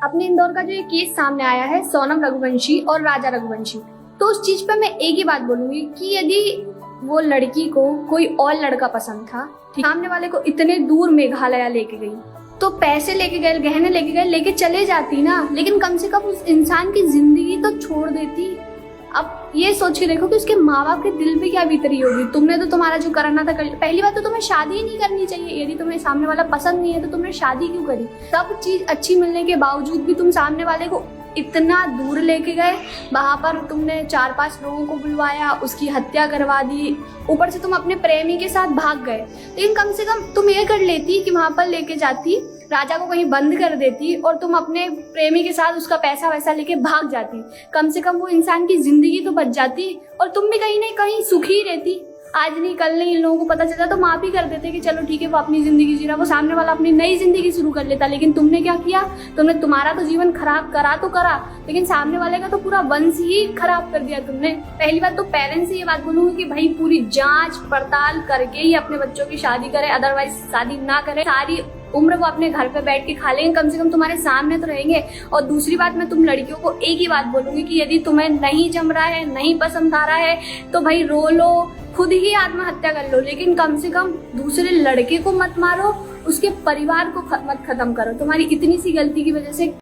अपने इंदौर का जो ये केस सामने आया है सोनम रघुवंशी और राजा रघुवंशी, तो उस चीज पे मैं एक ही बात बोलूंगी कि यदि वो लड़की को कोई और लड़का पसंद था, सामने वाले को इतने दूर मेघालय लेके गई, तो पैसे लेके गए, गहने लेके गए, लेके चले जाती ना, लेकिन कम से कम उस इंसान की जिंदगी तो छोड़ देती। अब ये सोच के देखो कि उसके माँ बाप के दिल पे क्या बीत रही होगी। तुमने तो तुम्हारा जो करना था कर, पहली बात तो तुम्हें शादी ही नहीं करनी चाहिए। यदि तुम्हें सामने वाला पसंद नहीं है तो तुमने शादी क्यों करी। सब चीज अच्छी मिलने के बावजूद भी तुम सामने वाले को इतना दूर लेके गए, वहां पर तुमने 4-5 लोगों को बुलवाया, उसकी हत्या करवा दी, ऊपर से तुम अपने प्रेमी के साथ भाग गए। लेकिन कम से कम तुम ये कर लेती कि वहां पर लेके जाती, राजा को कहीं बंद कर देती और तुम अपने प्रेमी के साथ उसका पैसा वैसा लेके भाग जाती। कम से कम वो इंसान की जिंदगी तो बच जाती और तुम भी कहीं ना कहीं सुखी रहती। आज नहीं कल नहीं इन लोगों को पता चलता तो माफ ही कर देते कि चलो ठीक है, वो अपनी जिंदगी जी रहा, वो सामने वाला अपनी नई जिंदगी शुरू कर लेता। लेकिन तुमने क्या किया, तुमने तुम्हारा तो जीवन खराब करा तो करा, लेकिन सामने वाले का तो पूरा वंश ही खराब कर दिया तुमने। पहली बात तो पेरेंट्स से ये बात बोलूंगी कि भाई पूरी जांच पड़ताल करके ही अपने बच्चों की शादी करे, अदरवाइज शादी ना करे। सारी उम्र वो अपने घर पे बैठ के खा लेंगे, कम से कम तुम्हारे सामने तो रहेंगे। और दूसरी बात, मैं तुम लड़कियों को एक ही बात बोलूंगी कि यदि तुम्हें नहीं जम रहा है, नहीं पसंद आ रहा है, तो भाई रो लो, खुद ही आत्महत्या कर लो, लेकिन कम से कम दूसरे लड़के को मत मारो, उसके परिवार को मत खत्म करो। तुम्हारी इतनी सी गलती की वजह से